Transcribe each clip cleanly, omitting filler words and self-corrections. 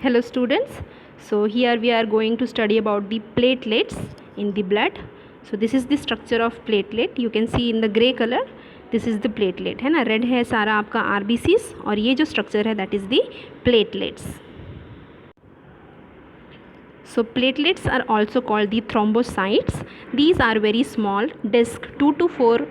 Hello students, so here we are going to study about the platelets in the blood. So this is the structure of platelet. You can see in the grey color, this is the platelet है ना, red है सारा आपका RBCs और ये जो structure है that is the platelets. So platelets are also called the thrombocytes. These are very small disc 2 to 4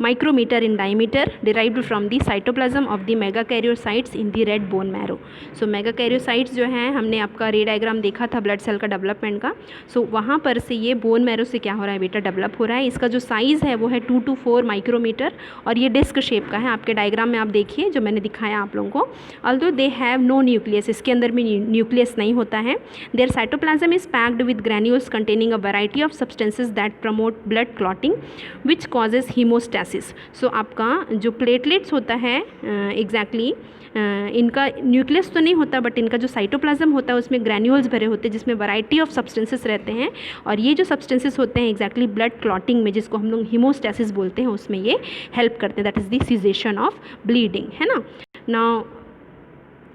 micrometer in diameter derived from the cytoplasm of the megakaryocytes in the red bone marrow. So megakaryocytes जो हैं, हमने आपका रे diagram देखा था blood cell का development का. सो वहाँ पर से ये बोन मैरो से क्या हो रहा है बेटा, डेवलप हो रहा है. इसका जो साइज़ है वो है 2 to 4 माइक्रोमीटर और ये डिस्क शेप का है. आपके डायग्राम में आप देखिए जो मैंने दिखाया आप लोगों को. Although they have no nucleus, इसके अंदर में न्यूक्लियस नहीं होता है. There cytoplasm is packed with granules containing a variety of substances that promote blood clotting which causes hemostasis. So आपका जो प्लेटलेट्स होता है एग्जैक्टली इनका न्यूक्लियस तो नहीं होता, बट इनका जो साइटोप्लाज्म होता है उसमें ग्रैन्यूल्स भरे होते हैं जिसमें वैरायटी ऑफ सब्सटेंसेस रहते हैं. और ये जो सब्सटेंसेस होते हैं एग्जैक्टली ब्लड क्लॉटिंग में, जिसको हम लोग हीमोस्टैसिस बोलते हैं, उसमें ये हेल्प करते हैं. That is the cessation of bleeding, है ना. Now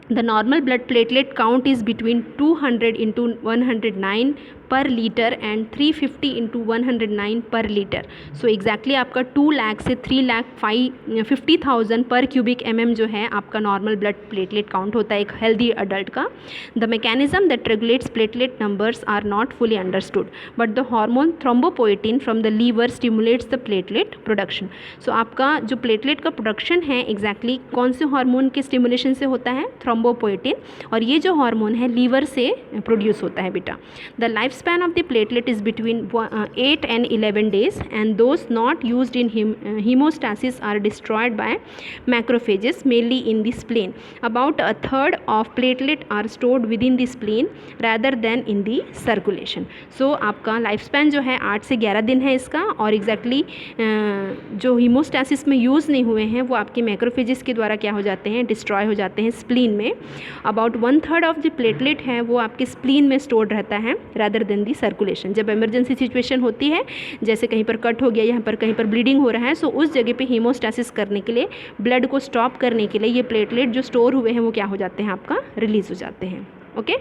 the normal blood platelet count is between 200 into 109 per liter and 350 into 109 per liter. So exactly आपका 2 लाख से 3,50,000 पर क्यूबिक mm जो है आपका नॉर्मल ब्लड प्लेटलेट काउंट होता है एक हेल्दी अडल्ट का. The mechanism that regulates platelet numbers are not fully understood but the hormone thrombopoietin from the liver stimulates the platelet production. So आपका जो प्लेटलेट का प्रोडक्शन है एग्जैक्टली कौन से हार्मोन के स्टिमुलेशन से होता है, थ्रोम्बोपोएटिन. और ये जो हार्मोन है लीवर से प्रोड्यूस होता है बेटा. The life span of the platelet is between 8 and 11 days and those not used in hemostasis are destroyed by macrophages mainly in the spleen. About a third of platelet are stored within the spleen rather than in the circulation. So आपका life span जो है 8 से 11 दिन है इसका. और exactly जो हीमोस्टैसिस में यूज़ नहीं हुए हैं वो आपके मैक्रोफेजेस के द्वारा क्या हो जाते हैं, डिस्ट्रॉय हो जाते हैं स्प्लीन में. अबाउट 1/3 ऑफ द प्लेटलेट है वो आपके स्प्लीन में स्टोर्ड रहता है रादर देन दी सर्कुलेशन. जब इमरजेंसी सिचुएशन होती है, जैसे कहीं पर कट हो गया, यहाँ पर कहीं पर ब्लीडिंग हो रहा है, सो उस जगह पे हीमोस्टैसिस करने के लिए, ब्लड को स्टॉप करने के लिए ये प्लेटलेट जो स्टोर हुए हैं वो क्या हो जाते हैं, आपका रिलीज़ हो जाते हैं. Okay.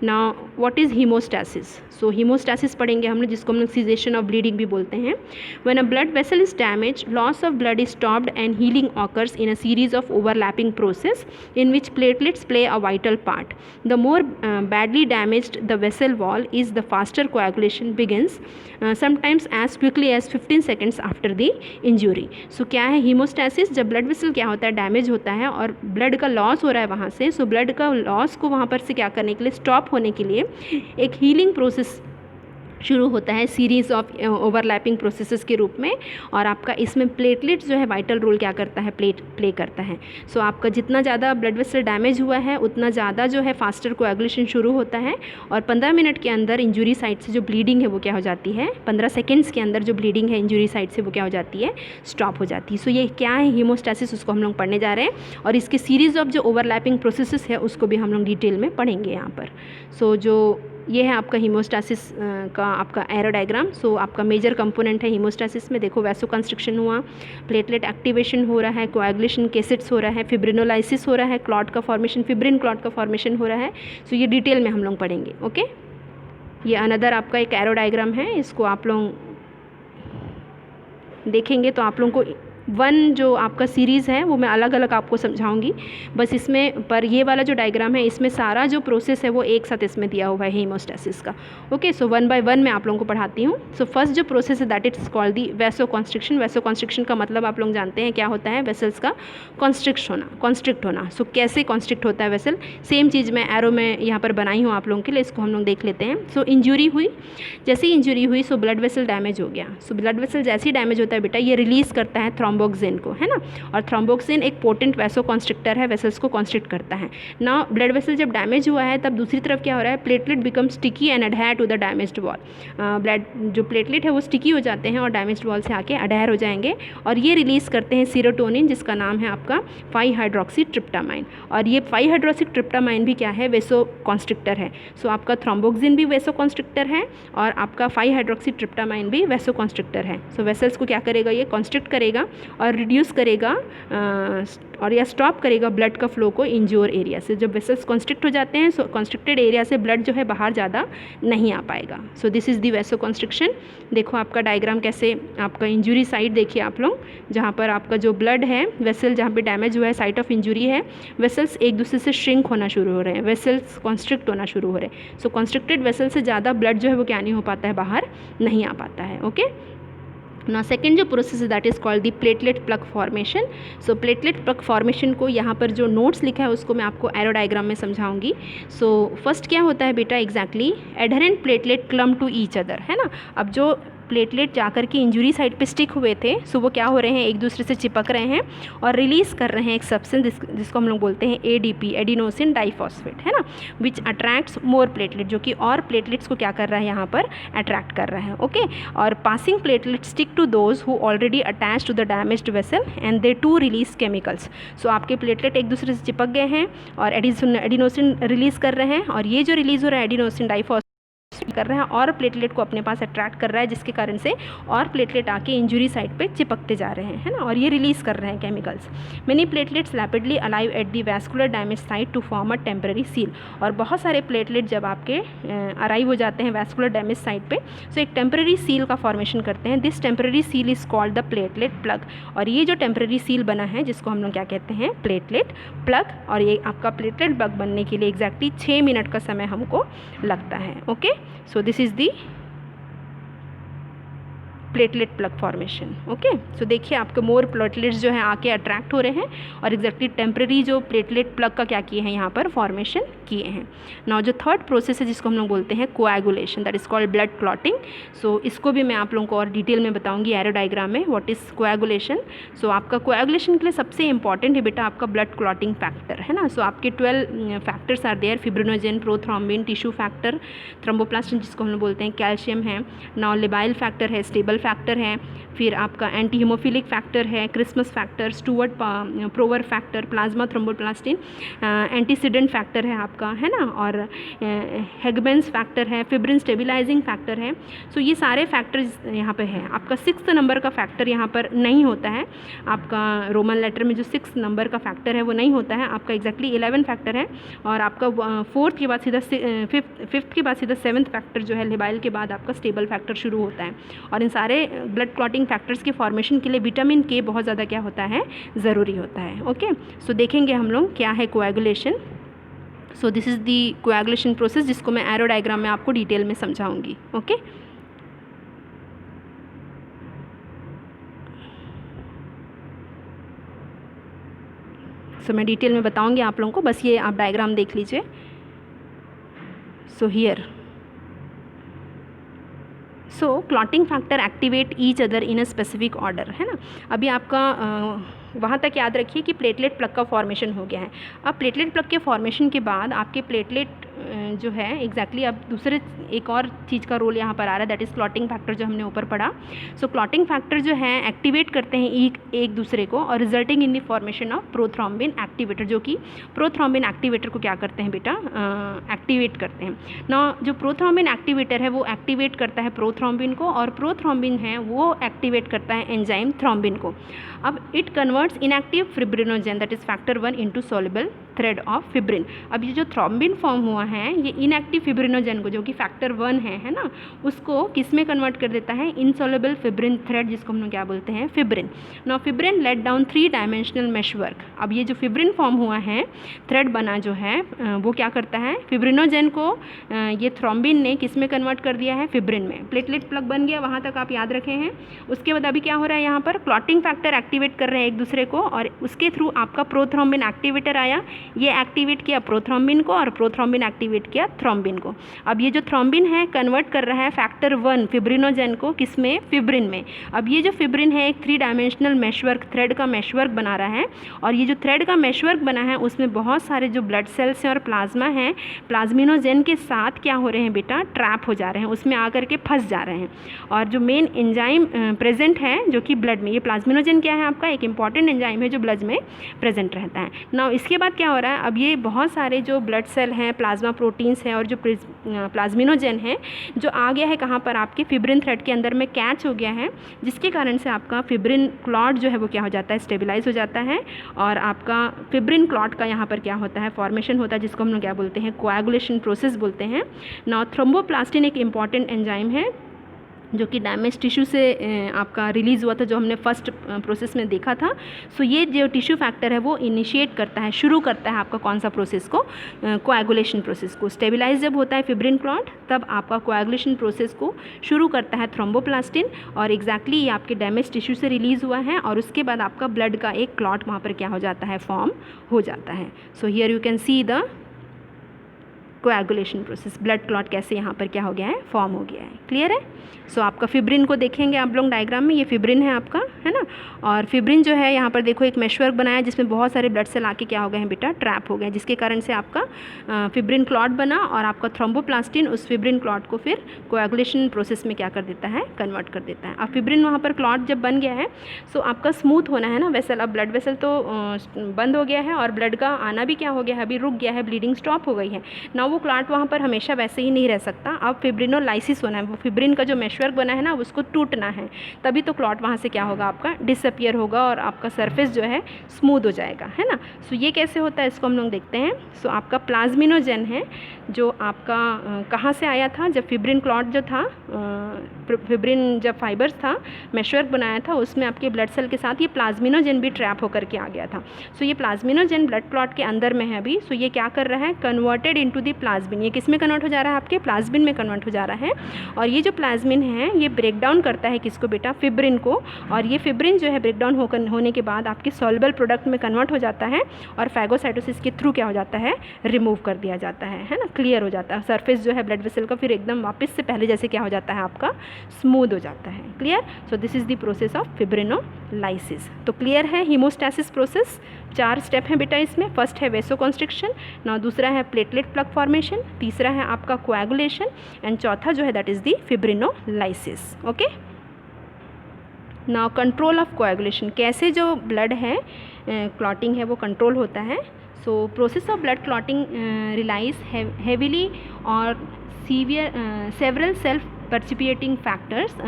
Now what is hemostasis. So hemostasis पढ़ेंगे हमने, जिसको हम लोग सीजेशन ऑफ ब्लीडिंग भी बोलते हैं. When a blood vessel is damage, loss of blood is stopped and healing occurs in a series of overlapping process in which platelets play a vital part. The more badly damaged the vessel wall is, the faster coagulation begins, sometimes as quickly as 15 seconds after the injury. So क्या है हीमोस्टैसिस, जब blood vessel क्या होता है, damage होता है और blood का लॉस हो रहा है वहाँ से. सो ब्लड का लॉस को वहाँ पर से क्या करने के लिए, स्टॉप होने के लिए एक हीलिंग प्रोसेस शुरू होता है सीरीज़ ऑफ ओवरलैपिंग प्रोसेसेस के रूप में. और आपका इसमें प्लेटलेट्स जो है वाइटल रोल क्या करता है, प्ले करता है. सो आपका जितना ज़्यादा ब्लड वेसल डैमेज हुआ है उतना ज़्यादा जो है फास्टर कोएगुलेशन शुरू होता है. और 15 मिनट के अंदर इंजरी साइट से जो ब्लीडिंग है वो क्या हो जाती है, 15 सेकेंड्स के अंदर जो ब्लीडिंग है इंजरी साइट से वो क्या हो जाती है, स्टॉप हो जाती है. सो ये क्या है हीमोस्टैसिस, उसको हम लोग पढ़ने जा रहे हैं. और इसके सीरीज़ ऑफ जो ओवरलैपिंग प्रोसेसेस है उसको भी हम लोग डिटेल में पढ़ेंगे यहाँ पर. सो जो ये है आपका हीमोस्टैसिस का आपका एरो डायग्राम. सो आपका मेजर कंपोनेंट है हीमोस्टैसिस में. देखो वैसो कंस्ट्रक्शन हुआ, प्लेटलेट एक्टिवेशन हो रहा है, कोएगुलेशन केसेट्स हो रहा है, फिब्रिनोलाइसिस हो रहा है, क्लॉट का फॉर्मेशन, फिब्रिन क्लॉट का फॉर्मेशन हो रहा है. सो ये डिटेल में हम लोग पढ़ेंगे. ओके. ये अनदर आपका एक एरो डायग्राम है, इसको आप लोग देखेंगे तो आप लोगों को वन जो आपका सीरीज़ है वो मैं अलग अलग आपको समझाऊंगी. बस इसमें पर ये वाला जो डायग्राम है इसमें सारा जो प्रोसेस है वो एक साथ इसमें दिया हुआ है हीमोस्टैसिस का. ओके. सो 1 by 1 मैं आप लोगों को पढ़ाती हूँ. सो फर्स्ट जो प्रोसेस है that it's called the vaso constriction. Vaso constriction का मतलब आप लोग जानते हैं क्या होता है, वेसल्स का कॉन्स्ट्रिक्ट होना. सो कैसे कॉन्स्ट्रिक्ट होता है वेसल, सेम चीज़ मैं एरो में यहाँ पर बनाई हूँ आप लोगों के लिए, इसको हम लोग देख लेते हैं. सो इंजरी हुई, जैसे ही इंजरी हुई सो ब्लड वेसल डैमेज हो गया. सो ब्लड वेसल जैसे ही डैमेज होता है बेटा ये रिलीज़ करता है थ्रोम्बोक्सिन को, है ना. और थ्रोम्बोक्सिन एक पोटेंट वैसो कॉन्स्ट्रिक्टर है, वेसल्स को कॉन्स्ट्रिक्ट करता है ना. ब्लड वेसल जब डैमेज हुआ है तब दूसरी तरफ क्या हो रहा है, platelet become sticky and adhere to the damaged wall. Blood जो प्लेटलेट है वो स्टिकी हो जाते हैं और डैमेज्ड वॉल से आके अडहेयर हो जाएंगे और ये रिलीज़ करते हैं सीरोटोनिन, जिसका नाम है आपका 5-हाइड्रोक्सीट्रिप्टामाइन. और ये 5-हाइड्रोक्सीट्रिप्टामाइन भी क्या है, वेसो कॉन्स्ट्रिक्टर है. सो आपका थ्रोम्बोक्सिन भी वेसो कॉन्स्ट्रिक्टर है और आपका 5-हाइड्रोक्सीट्रिप्टामाइन भी वेसो कॉन्स्ट्रिक्टर है. सो वेसल्स को क्या करेगा, ये कॉन्स्ट्रिक्ट करेगा और रिड्यूस करेगा और या स्टॉप करेगा ब्लड का फ्लो को इंज्योर एरिया से। जब वेसल्स कॉन्स्ट्रिक्ट हो जाते हैं, सो कॉन्स्ट्रिक्टेड एरिया से ब्लड जो है बाहर ज़्यादा नहीं आ पाएगा। सो दिस इज़ दी वेसो कॉन्स्ट्रिक्शन। देखो आपका डायग्राम कैसे, आपका इंजुरी साइट देखिए आप लोग, जहाँ पर आपका जो ब्लड है, वेसल जहाँ पे डैमेज हुआ है, साइट ऑफ इंजुरी है, वेसल्स एक दूसरे से श्रिंक होना शुरू हो रहे हैं, वेसल्स कॉन्स्ट्रिक्ट होना शुरू हो रहे हैं। सो कॉन्स्ट्रिक्टेड वेसल से ज़्यादा ब्लड जो है वो क्या नहीं हो पाता है, बाहर नहीं आ पाता है। ओके, ना सेकेंड जो प्रोसेस है that is called the platelet plug formation. So platelet plug formation को यहाँ पर जो नोट्स लिखा है उसको मैं आपको एरो डायग्राम में समझाऊंगी। सो फर्स्ट क्या होता है बेटा, exactly adherent platelet clump to each other, है ना। अब जो प्लेटलेट जाकर के इंजुरी साइट पे स्टिक हुए थे, सो वो क्या हो रहे हैं, एक दूसरे से चिपक रहे हैं और रिलीज़ कर रहे हैं एक सब्सटेंस जिसको हम लोग बोलते हैं ADP, एडिनोसिन डाइफॉस्फेट, है ना, विच अट्रैक्ट्स मोर प्लेटलेट, जो कि और प्लेटलेट्स को क्या कर रहा है, यहाँ पर अट्रैक्ट कर रहा है। ओके, और passing platelet stick to those who already attach to the damaged vessel and they to release chemicals. So आपके प्लेटलेट एक दूसरे से चिपक गए हैं और एडिनोसिन रिलीज़ कर रहे हैं, और ये जो रिलीज़ हो रहा है एडिनोसिन डाइफॉस्फेट कर रहे हैं और प्लेटलेट को अपने पास अट्रैक्ट कर रहा है, जिसके कारण से और प्लेटलेट आके इंजुरी साइट पे चिपकते जा रहे हैं, है ना, और ये रिलीज़ कर रहे हैं chemicals. Many platelets rapidly alive at the vascular damage site to form a temporary seal. और बहुत सारे प्लेटलेट जब आपके अराइव हो जाते हैं वैस्कुलर डैमेज साइट पे, सो एक टेम्पररी सील का फॉर्मेशन करते हैं। This temporary seal is called the platelet plug. और ये जो टेम्पररी सील बना है जिसको हम लोग क्या कहते हैं, प्लेटलेट प्लग। और ये आपका प्लेटलेट प्लग बनने के लिए एग्जैक्टली 6 मिनट का समय हमको लगता है। Okay, so this is the platelet plug formation. Okay, so देखिए आपके मोर प्लेटलेट्स जो हैं आके अट्रैक्ट हो रहे हैं और एग्जैक्टली टेम्पररी जो प्लेटलेट प्लग का क्या किए हैं, यहाँ पर फॉर्मेशन किए हैं। नाउ जो थर्ड प्रोसेस है जिसको हम लोग बोलते हैं coagulation, that is called blood clotting. So इसको भी मैं आप लोगों को और डिटेल में बताऊंगी एरो डायग्राम में, व्हाट इज़ कोएगुलेशन। सो आपका कोएगुलेशन के लिए सबसे इंपॉर्टेंट है बेटा आपका ब्लड क्लॉटिंग फैक्टर, है ना। सो आपके 12 factors are there, fibrinogen, prothrombin, tissue factor, thromboplastin जिसको हम लोग बोलते हैं, कैल्शियम है, नाउ लिबाइल फैक्टर है, स्टेबल फैक्टर है, फिर आपका एंटी हीमोफिलिक फैक्टर है, Christmas factor, Stuart Prower factor, plasma thromboplastin, antecedent factor है आपका, है ना, और हेगबेंस फैक्टर है, फिब्रिन स्टेबिलाइजिंग फैक्टर है। सो ये सारे फैक्टर्स यहाँ पे हैं। आपका 6th नंबर का फैक्टर यहाँ पर नहीं होता है, आपका रोमन लेटर में जो 6th नंबर का फैक्टर है वो नहीं होता है, आपका एग्जैक्टली 11 फैक्टर है। और आपका 4th के बाद सीधा 5th के बाद सीधा 7th फैक्टर जो है लिबाइल के बाद आपका स्टेबल फैक्टर शुरू होता है। और इन सारे ब्लड क्लॉटिंग फैक्टर्स के फॉर्मेशन के लिए विटामिन के बहुत ज़्यादा क्या होता है, ज़रूरी होता है। ओके, सो देखेंगे हम लोग क्या है coagulation. So this is the coagulation process जिसको मैं एरो डायग्राम में आपको डिटेल में समझाऊंगी। ओके, सो मैं डिटेल में बताऊंगी आप लोगों को, बस ये आप डायग्राम देख लीजिए। So here so clotting factor activate each other in a specific order, है ना। अभी आपका वहाँ तक याद रखिए कि प्लेटलेट प्लग का फॉर्मेशन हो गया है। अब प्लेटलेट प्लग के फॉर्मेशन के बाद आपके प्लेटलेट जो है एग्जैक्टली अब दूसरे एक और चीज़ का रोल यहाँ पर आ रहा है, दैट इज़ क्लॉटिंग फैक्टर जो हमने ऊपर पढ़ा। सो क्लॉटिंग फैक्टर जो है एक्टिवेट करते हैं एक दूसरे को और resulting in the formation of prothrombin activator, जो कि प्रोथ्रोम्बिन एक्टिवेटर को क्या करते हैं बेटा, एक्टिवेट करते हैं ना। जो प्रोथ्रोम्बिन एक्टिवेटर है वो एक्टिवेट करता है प्रोथ्रोम्बिन को, और प्रोथ्रोम्बिन है वो एक्टिवेट करता है एंजाइम थ्रोम्बिन को। अब it converts inactive fibrinogen that is factor 1 into soluble thread of fibrin. अब ये जो थ्रोम्बिन फॉर्म हुआ है ये इनएक्टिव फिब्रिनोजेन को, जो कि फैक्टर 1 है ना, उसको किस में कन्वर्ट कर देता है, इनसॉल्युबल फिब्रिन थ्रेड, जिसको हम लोग क्या बोलते हैं, fibrin. Now fibrin let down 3 dimensional mesh work. अब ये जो फिब्रिन फॉर्म हुआ है, थ्रेड बना जो है, वो क्या करता है, फिब्रिनोजेन को ये थ्रोम्बिन ने किस में कन्वर्ट कर दिया है, फिब्रिन में। प्लेटलेट प्लग बन गया, वहाँ तक आप याद रखे हैं। उसके बाद अभी क्या हो रहा है, यहाँ पर क्लॉटिंग फैक्टर एक्टिवेट कर रहे हैं एक दूसरे को, और उसके थ्रू आपका प्रोथ्रोम्बिन एक्टिवेटर आया, ये एक्टिवेट किया प्रोथ्रोम्बिन को और प्रोथ्रोम्बिन एक्टिवेट किया थ्रोम्बिन को। अब ये जो थ्रोम्बिन है कन्वर्ट कर रहा है फैक्टर 1 फिब्रिनोजेन को किसमें, फिब्रिन में। अब ये जो फिब्रिन है एक 3 डायमेंशनल मेशवर्क, थ्रेड का मेशवर्क बना रहा है, और ये जो थ्रेड का मेशवर्क बना है उसमें बहुत सारे जो ब्लड सेल्स हैं और प्लाज्मा हैं, प्लाज्मिनोजेन के साथ क्या हो रहे हैं बेटा, ट्रैप हो जा रहे हैं, उसमें आकर के फंस जा रहे हैं। और जो मेन एंजाइम प्रेजेंट है जो कि ब्लड में, ये प्लाज्मिनोजेन क्या है आपका, एक इंपॉर्टेंट एंजाइम है जो ब्लड में प्रेजेंट रहता है। नाउ इसके बाद क्या हो रहा है, अब ये बहुत सारे जो ब्लड सेल हैं, प्लाज्मा प्रोटीन्स हैं और जो प्लाज्मिनोजेन है जो आ गया है कहाँ पर, आपके फिब्रिन थ्रेड के अंदर में कैच हो गया है, जिसके कारण से आपका फिब्रिन क्लॉट जो है वो क्या हो जाता है, स्टेबलाइज हो जाता है और आपका फिब्रिन क्लॉट का यहाँ पर क्या होता है, फॉर्मेशन होता है, जिसको हम लोग क्या बोलते हैं, कोएगुलेशन प्रोसेस बोलते हैं। नाउ थ्रोम्बोप्लास्टिन एक इम्पॉर्टेंट एंजाइम है जो कि डैमेज टिश्यू से आपका रिलीज़ हुआ था, जो हमने फर्स्ट प्रोसेस में देखा था। सो ये जो टिश्यू फैक्टर है वो इनिशिएट करता है, शुरू करता है आपका कौन सा प्रोसेस को, कोएगुलेशन प्रोसेस को। स्टेबलाइज जब होता है फिब्रिन क्लॉट तब आपका कोएगुलेशन प्रोसेस को शुरू करता है थ्रोम्बोप्लास्टिन, और एग्जैक्टली ये आपके डैमेज टिश्यू से रिलीज़ हुआ है और उसके बाद आपका ब्लड का एक क्लॉट वहाँ पर क्या हो जाता है, फॉर्म हो जाता है। So here you can see the coagulation process, blood clot कैसे यहाँ पर क्या हो गया है, फॉर्म हो गया है। क्लियर है? सो आपका फिब्रिन को देखेंगे आप लोग डायग्राम में, ये फिब्रिन है आपका, है ना, और फिब्रिन जो है यहाँ पर देखो एक मेशवर्क बनाया जिसमें बहुत सारे ब्लड सेल आके क्या हो गए हैं बेटा, ट्रैप हो गए, जिसके कारण से आपका फिब्रिन क्लॉट बना और आपका थ्रोम्बोप्लास्टिन उस फिब्रिन क्लॉट को फिर कोएगुलेशन प्रोसेस में क्या कर देता है, कन्वर्ट कर देता है। अब फिब्रिन वहाँ पर क्लॉट जब बन गया है, सो आपका स्मूथ होना है ना वेसल, अब ब्लड वेसल तो बंद हो गया है और ब्लड का आना भी क्या हो गया है, अभी रुक गया है, ब्लीडिंग स्टॉप हो गई है ना, वो क्लॉट वहाँ पर हमेशा वैसे ही नहीं रह सकता, अब फिब्रिनोलाइसिस होना है, वो फिब्रिन का जो मेशवर्क बना है ना उसको टूटना है, तभी तो क्लॉट वहाँ से क्या होगा, आपका डिसअपियर होगा और आपका सरफेस जो है स्मूथ हो जाएगा, है ना। सो ये कैसे होता है इसको हम लोग देखते हैं। सो आपका प्लाज्मिनोजेन है जो आपका कहाँ से आया था, जब फिब्रिन क्लॉट जो था, फिब्रिन जब फाइबर्स था, मेशवर्क बनाया था, उसमें आपके ब्लड सेल के साथ ये प्लाज्मिनोजेन भी ट्रैप होकर के आ गया था। सो ये प्लाज्मिनोजेन ब्लड क्लॉट के अंदर में है अभी। सो ये क्या कर रहा है, कन्वर्टेड इनटू द प्लाज्मिन, ये किस में कन्वर्ट हो जा रहा है, आपके प्लाज्मिन में कन्वर्ट हो जा रहा है। और ये जो प्लाज्मिन है ये ब्रेक डाउन करता है किसको बेटा, फिब्रिन को, और ये फिब्रिन जो है ब्रेक डाउन होने के बाद आपके सॉल्युबल प्रोडक्ट में कन्वर्ट हो जाता है और फैगोसाइटोसिस के थ्रू क्या हो जाता है, रिमूव कर दिया जाता है ना, क्लियर हो जाता है, सरफेस जो है ब्लड वेसल का फिर एकदम वापस से पहले जैसे क्या हो जाता है, आपका स्मूथ हो जाता है। Clear? So this is the process of फिब्रिनोलाइसिस। तो क्लियर है हीमोस्टैसिस प्रोसेस, 4 स्टेप हैं बेटा इसमें। फर्स्ट है वेसोकॉन्स्ट्रिक्शन, ना दूसरा है प्लेटलेट प्लग फॉर्मेशन, तीसरा है आपका कोएगुलेशन एंड चौथा जो है that is the फिब्रिनोलाइसिस। Okay, now control of coagulation, कैसे जो ब्लड है क्लॉटिंग है वो कंट्रोल होता है। So process of blood clotting relies heavily और several self-precipitating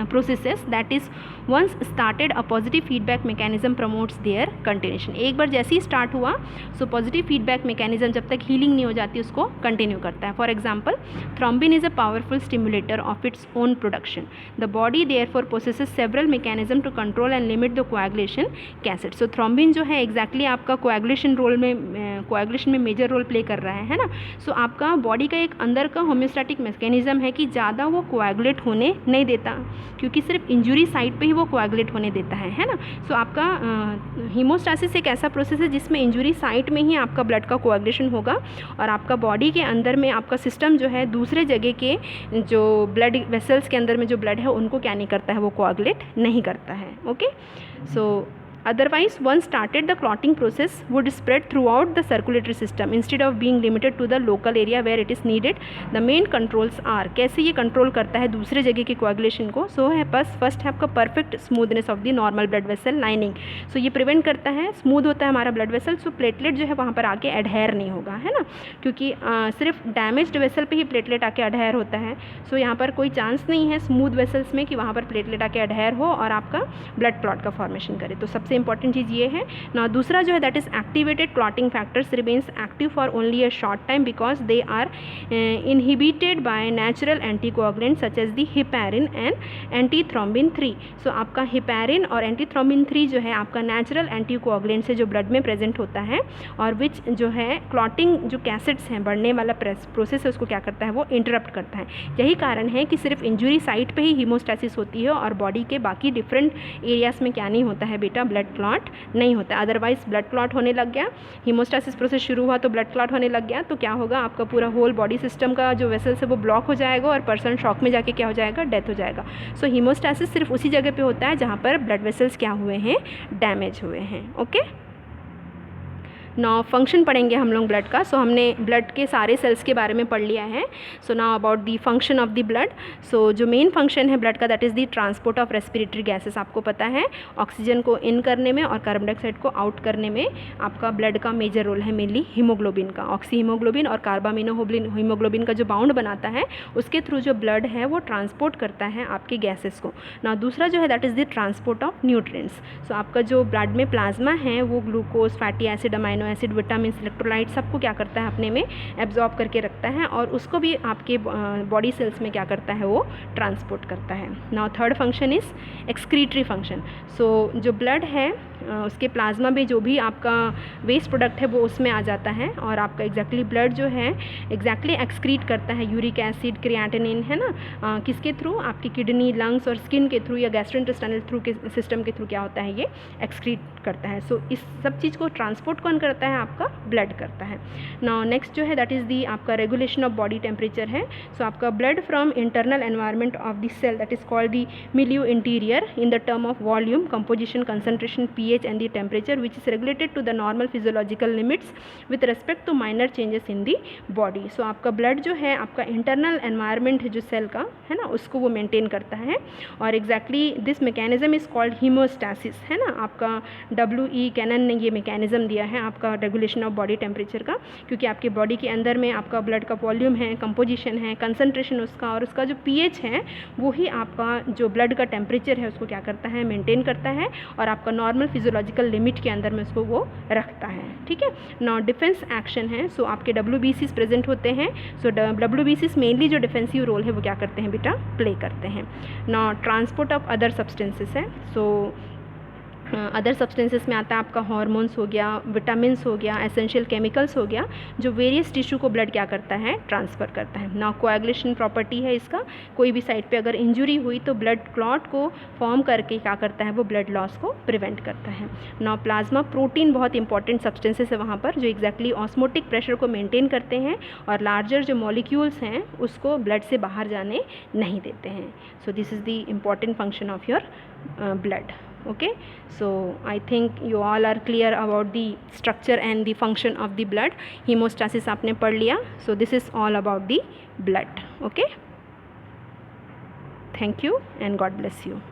processes that is once started a positive feedback mechanism promotes their continuation। एक बार जैसे ही स्टार्ट हुआ सो पॉजिटिव फीडबैक मैकेनिज्म जब तक हीलिंग नहीं हो जाती उसको कंटिन्यू करता है। For example thrombin is a powerful stimulator of its own production, the body therefore possesses several mechanism to control and limit the coagulation cascade. So thrombin जो है एग्जैक्टली आपका कोएगुलेशन में मेजर रोल प्ले कर रहा है ना। सो आपका body का एक अंदर का होम्योस्टैटिक मैकेनिज्म है कि ज़्यादा वो कोएगुलेट होने नहीं देता, क्योंकि सिर्फ इंजुरी साइट पे ही वो कोएगुलेट होने देता है ना। सो आपका हीमोस्टैसिस एक ऐसा प्रोसेस है जिसमें इंजुरी साइट में ही आपका ब्लड का कोएगुलेशन होगा और आपका बॉडी के अंदर में आपका सिस्टम जो है दूसरे जगह के जो ब्लड वेसल्स के अंदर में जो ब्लड है उनको क्या नहीं करता है, वो कोएगुलेट नहीं करता है। Okay, so otherwise once started the clotting process would spread throughout the circulatory system instead of being limited to the local area where it is needed। the main controls are, कैसे ये control करता है दूसरे जगह के coagulation को। सो है बस फर्स्ट है आपका perfect smoothness of the normal blood vessel lining. So ये प्रिवेंट करता है, स्मूथ होता है हमारा ब्लड वेसल, सो प्लेटलेट जो है वहाँ पर आके एडहेयर नहीं होगा, है ना, क्योंकि सिर्फ डैमेज्ड वेसल पे ही प्लेटलेट आके एडहेयर होता है। सो यहाँ पर कोई चांस नहीं है स्मूथ वेसल्स में कि वहाँ पर प्लेटलेट आके एडहेयर हो और आपका ब्लड क्लॉट का फॉर्मेशन करे। तो सबसे इंपॉर्टेंट चीज़ ये है ना। दूसरा जो है that is activated clotting factors remains active for only a short time because they are inhibited by natural anticoagulant such as the heparin and antithrombin 3। So आपका हिपैरिन और एंटीथ्रोम्बिन 3 जो है आपका नेचुरल एंटीकोएगुलेंट से जो ब्लड में present होता है और विच जो है क्लॉटिंग जो कैसेट्स हैं बढ़ने वाला प्रोसेस है उसको क्या करता है, वो इंटरप्ट करता है। यही कारण है कि सिर्फ इंजुरी साइट पे ही हीमोस्टैसिस होती है और बॉडी के बाकी डिफरेंट एरियाज में क्या नहीं होता है बेटा, ब्लड क्लॉट नहीं होता। अदरवाइज ब्लड क्लॉट होने लग गया, हीमोस्टैसिस प्रोसेस शुरू हुआ तो ब्लड क्लॉट होने लग गया तो क्या होगा, आपका पूरा होल बॉडी सिस्टम का जो वेसल्स है वो ब्लॉक हो जाएगा और पर्सन शॉक में जाके क्या हो जाएगा, डेथ हो जाएगा। सो हीमोस्टैसिस सिर्फ उसी जगह पे होता है जहाँ पर ब्लड वेसल्स क्या हुए हैं, डैमेज हुए हैं। ओके, नाउ फंक्शन पढ़ेंगे हम लोग ब्लड का. सो हमने ब्लड के सारे सेल्स के बारे में पढ़ लिया है. So now about the function of the blood. So जो मेन फंक्शन है ब्लड का that is the transport of respiratory gases. आपको पता है ऑक्सीजन को इन करने में और कार्बन डाइऑक्साइड को आउट करने में आपका ब्लड का मेजर रोल है मेनली हीमोग्लोबिन का. ऑक्सी हीमोग्लोबिन और कार्बामिनो हीमोग्लोबिन का जो बाउंड बनाता है उसके थ्रू जो ब्लड है वो ट्रांसपोर्ट करता है आपके गैसेस को. ना दूसरा जो है that is the transport of nutrients. So आपका जो ब्लड में प्लाज्मा है वो glucose, fatty acid, amino acid, vitamin, electrolyte सबको क्या करता है अपने में एब्जॉर्ब करके रखता है और उसको भी आपके बॉडी सेल्स में क्या करता है वो ट्रांसपोर्ट करता है. Now third function is excretory function. So जो ब्लड है उसके प्लाज्मा में जो भी आपका वेस्ट प्रोडक्ट है वो उसमें आ जाता है और आपका एग्जैक्टली ब्लड जो है एग्जैक्टली एक्सक्रीट करता है यूरिक एसिड, क्रिएटिनिन, है ना, किसके थ्रू, आपकी किडनी, लंग्स और स्किन के थ्रू या गैस्ट्रोइंटेस्टाइनल थ्रू के सिस्टम के थ्रू क्या होता है ये एक्सक्रीट करता है. सो इस सब चीज़ को ट्रांसपोर्ट कौन करता है, आपका ब्लड करता है. नाउ नेक्स्ट जो है दैट इज़ दी आपका रेगुलेशन ऑफ बॉडी टेम्परेचर है. सो आपका blood from internal environment of the cell that is called the milieu interior in the term of volume, composition, concentration, pH and the temperature which is regulated to the normal physiological limits with respect to minor changes in the body. So आपका blood जो है आपका internal environment है जो cell का है ना उसको वो मेंटेन करता है और exactly this mechanism is called hemostasis, है ना. आपका WE कैनन ने ये मैकेनिज्म दिया है आपका रेगुलेशन ऑफ बॉडी टेम्परेचर का, क्योंकि आपके बॉडी के अंदर में आपका ब्लड का वॉल्यूम है, कंपोजिशन है, कंसंट्रेशन उसका और उसका जो pH है वो ही आपका जो ब्लड का टेम्परेचर है उसको क्या करता है मेंटेन करता है और आपका नॉर्मल फिजियोलॉजिकल लिमिट के अंदर में उसको वो रखता है. ठीक है. नाउ डिफेंस एक्शन है. सो आपके WBCs प्रेजेंट होते हैं. सो WBCs मेनली जो डिफेंसिव रोल है वो क्या करते हैं बेटा प्ले करते हैं. Now transport of other substances है. सो अदर सब्सटेंसेस में आता है आपका हार्मोन्स हो गया, विटामिन्स हो गया, एसेंशियल केमिकल्स हो गया, जो वेरियस टिश्यू को ब्लड क्या करता है ट्रांसफ़र करता है. नाउ कोएगुलेशन प्रॉपर्टी है इसका. कोई भी साइड पे अगर इंजरी हुई तो ब्लड क्लॉट को फॉर्म करके क्या करता है वो ब्लड लॉस को प्रिवेंट करता है. नाउ प्लाज्मा प्रोटीन बहुत इंपॉर्टेंट सब्सटेंसेस है वहाँ पर जो एग्जैक्टली ऑस्मोटिक प्रेशर को मेंटेन करते हैं और लार्जर जो मॉलिक्यूल्स हैं उसको ब्लड से बाहर जाने नहीं देते हैं. सो this is the important function of your blood. Okay, so I think you all are clear about the structure and the function of the blood. Hemostasis आपने पढ़ लिया. So this is all about the blood. Okay, thank you and God bless you.